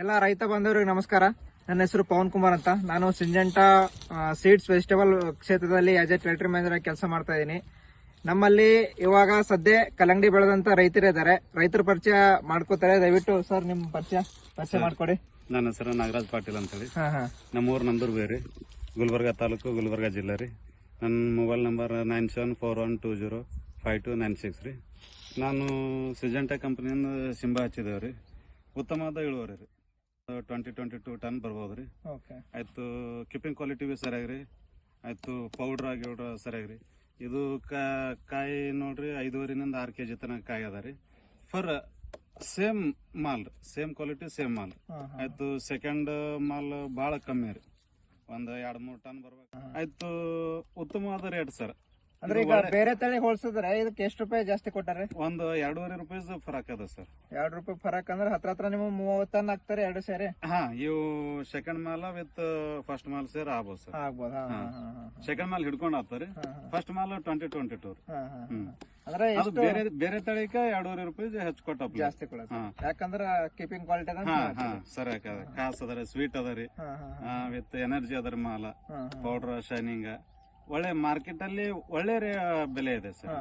ಎಲ್ಲ ರೈತ ಬಾಂಧವರಿಗೆ ನಮಸ್ಕಾರ. ನನ್ನ ಹೆಸರು ಪವನ್ ಕುಮಾರ್ ಅಂತ. ನಾನು ಸಿಂಜೆಂಟಾ ಸೀಡ್ಸ್ ವೆಜಿಟೇಬಲ್ ಕ್ಷೇತ್ರದಲ್ಲಿ ಆಸ್ ಎ ಟೆರಿಟರಿ ಮ್ಯಾನೇಜರ್ ಆಗಿ ಕೆಲಸ ಮಾಡ್ತಾ ಇದ್ದೀನಿ. ನಮ್ಮಲ್ಲಿ ಇವಾಗ ಸದ್ಯ ಕಲ್ಲಂಗಡಿ ಬೆಳೆದಂತ ರೈತರು ಇದ್ದಾರೆ. ರೈತರ ಪರಿಚಯ ಮಾಡ್ಕೋತಾರೆ. ದಯವಿಟ್ಟು ಸರ್ ನಿಮ್ಮ ಪರಿಚಯ ಮಾಡ್ಕೊಡಿ. ನನ್ನ ಹೆಸರು ನಾಗರಾಜ್ ಪಾಟೀಲ್ ಅಂತೇಳಿ. ನಮ್ಮೂರು ನಂದೂರು ಬೇರೆ, ಗುಲ್ಬರ್ಗಾ ತಾಲೂಕು, ಗುಲ್ಬರ್ಗಾ ಜಿಲ್ಲೆ ರೀ. ನನ್ನ ಮೊಬೈಲ್ ನಂಬರ್ 9741205296 ರೀ. ನಾನು ಸಿಂಜೆಂಟಾ ಕಂಪನಿಯಿಂದ ಸಿಂಬಾ ಹಚ್ಚಿದೇವೆ ರೀ. ಉತ್ತಮವಾದ ಇಳುವರಿ ರೀ. 20-22 ಟನ್ ಬರ್ಬೋದು ರೀ. ಆಯ್ತು, ಕಿಪ್ಪಿಂಗ್ ಕ್ವಾಲಿಟಿ ಬಿ ಸರಿಯಾಗಿ ಆಯ್ತು, ಪೌಡ್ರ್ ಗಿೌಡ್ರ ಸರಿಯಾಗಿ ಇದು ಕಾಯಿ ನೋಡ್ರಿ 5.5 6 kg ತನಕ ಕಾಯಿ ಅದ ರೀ. ಫರ್ ಸೇಮ್ ಮಾಲ್, ಸೇಮ್ ಕ್ವಾಲಿಟಿ, ಸೇಮ್ ಮಾಲ್. ಆಯ್ತು, ಸೆಕೆಂಡ್ ಮಾಲ್ ಭಾಳ ಕಮ್ಮಿ ರೀ, ಒಂದು 2-3 ಟನ್ ಬರ್ಬೇಕು. ಆಯ್ತು, ಉತ್ತಮವಾದ ರೇಟ್ ಸರ್. ಅಂದ್ರೆ ಈಗ ಬೇರೆ ತಳಿ ಹೋಲಿಸಿದ್ರೆ ಇದಕ್ಕೆ ಎಷ್ಟು ರೂಪಾಯಿ ಜಾಸ್ತಿ ಕೊಟ್ಟಾರೆ? ಒಂದು 2.5 ರೂಪಾಯಿ ಫರಕ್ ಅದ ಸರ್. 2 ರೂಪಾಯಿ ಫರಕ್ ಅಂದ್ರೆ ಹತ್ರ ನೀವು 30 ಟನ್ ಹಾಕ್ತಾರೆ, 2 ಸೇರಿ. ಇವು second mall with first mall ಸೇರ್ ಆಗ್ಬೋದು ಸರ್. ಆಗ್ಬೋದು. ಸೆಕೆಂಡ್ ಮಾಲ್ ಹಿಡ್ಕೊಂಡ್ ಆಗ್ತಾರೆ. First mall 2022. ಅಂದ್ರೆ ಬೇರೆ ತಳಿಕ 2.5 ರೂಪಾಯಿ ಹೆಚ್ಚು ಕೊಟ್ಟ ಜಾಸ್ತಿ ಕೊಡೋದು. ಯಾಕಂದ್ರ ಕೀಪಿಂಗ್ ಕ್ವಾಲಿಟಿ ಸರಿ ಕಾಸ್ ಅದರಿ, ಸ್ವೀಟ್ ಅದರಿ, ವಿತ್ ಎನರ್ಜಿ ಅದರಿ, ಮಾಲ ಪೌಡರ್ ಶೈನಿಂಗ್ ಒಳ್ಳೆ ಮಾರ್ಕೆಟ್ ಅಲ್ಲಿ ಒಳ್ಳೆ ಬೆಲೆ ಇದೆ ಸರ್.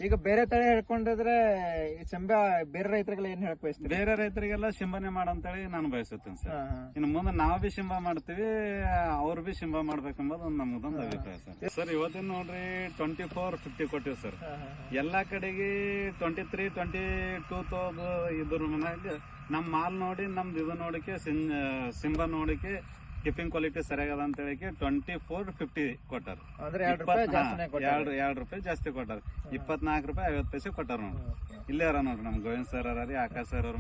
ಈಗ ಬೇರೆ ತಳಿ ಹೇಳ್ಕೊಂಡಿದ್ರೆ ಶಂಬಾ ಬೇರೆ ರೈತರಿಗೆಲ್ಲ ಏನ್ ಹೇಳಕ್ ಬಯಸ್ತೀವಿ? ಬೇರೆ ರೈತರಿಗೆಲ್ಲ ಶಿಂಬನೆ ಮಾಡಂತೇಳಿ ನಾನು ಬಯಸುತ್ತೇನೆ ಸರ್. ಇನ್ನು ಮುಂದೆ ನಾವು ಬಿ ಶಿಂಬಾ ಮಾಡ್ತೀವಿ, ಅವ್ರು ಬಿ ಶಿಂಬಾ ಮಾಡ್ಬೇಕಂಬುದು ನಮ್ದೊಂದು ಅಭಿಪ್ರಾಯ ಸರ್. ಸರ್ ಇವತ್ತಿನ ನೋಡ್ರಿ 24-50 ಕೊಟ್ಟಿವಿ ಸರ್. ಎಲ್ಲಾ ಕಡೆಗೆ 23-22 ಇದ್ರ ಮನ್ಯಾಗ ನಮ್ ಮಾಲ್ ನೋಡಿ, ನಮ್ದು ಇದು ನೋಡಿಕೆ, ಸಿಂಬಾ ನೋಡಿಕೆ, ಕಿಪ್ಪಿಂಗ್ ಕ್ವಾಲಿಟಿ ಸರಿಯಾಗದ ಅಂತ ಹೇಳಿಕೆ 24-50 ಕೊಟ್ಟಾರ. 2 ರೂಪಾಯಿ ಜಾಸ್ತಿ ಕೊಟ್ಟಾರ. 24 ರೂಪಾಯಿ 50 ಪೈಸೆ ಕೊಟ್ಟಾರ ನೋಡ್ರಿ. ಇಲ್ಲೇ ಅರ ನೋಡ್ರಿ, ನಮ್ ಗೋವಿಂದ್ ಸರ್ ಅರಾರಿ, ಆಕಾಶ್ ಸರ್ ಅವ್ರ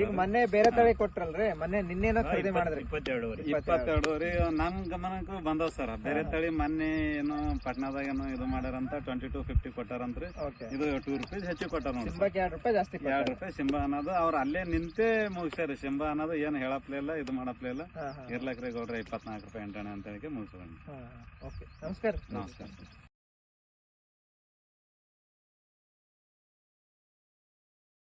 ಈಗ ಮೊನ್ನೆ ಬೇರೆ ತಳಿ ಕೊಟ್ರಲ್ರಿ, ಮೊನ್ನೆ ನಿನ್ನೇನೋ ಖರೀದಿ ಮಾಡಿದ್ರಿ 22 ರೀ. ನನ್ ಗಮನಕ್ಕೂ ಬಂದವ್ ಸರ್. ಬೇರೆ ತಳಿ ಮೊನ್ನೆ ಏನೋ ಪಟ್ನಾದಾಗ ಏನೋ ಇದು ಮಾಡ್ಯಾರಂತ 22-50 ಕೊಟ್ಟಾರಂತ್ರಿ. ಇದು 2 ರೂಪಾಯಿ ಹೆಚ್ಚು ಕೊಟ್ಟಾರ ನೋಡ್ರಿ. 2 ರೂಪಾಯಿ ಜಾಸ್ತಿ, 2 ರೂಪಾಯಿ ಸಿಂಬಾ ಅನ್ನೋದು ಅವ್ರು ಅಲ್ಲೇ ನಿಂತೇ ಮುಗಿಸ್ಯಾರ. ಸಿಂಬಾ ಅನ್ನೋದು ಏನ್ ಹೇಳಪ್ಲೇ ಇಲ್ಲ, ಇದು ಮಾಡಪ್ಲೇ ಇಲ್ಲ. ಇರ್ಲಕ್ರಿ ಗೌಡ್ರ 24 ರೂಪಾಯಿ ಎಂಟಣೆ ಅಂತ ಹೇಳಿ ಮುಗಿಸ್ಕೊಂಡು. ನಮಸ್ಕಾರ. ನಮಸ್ಕಾರ.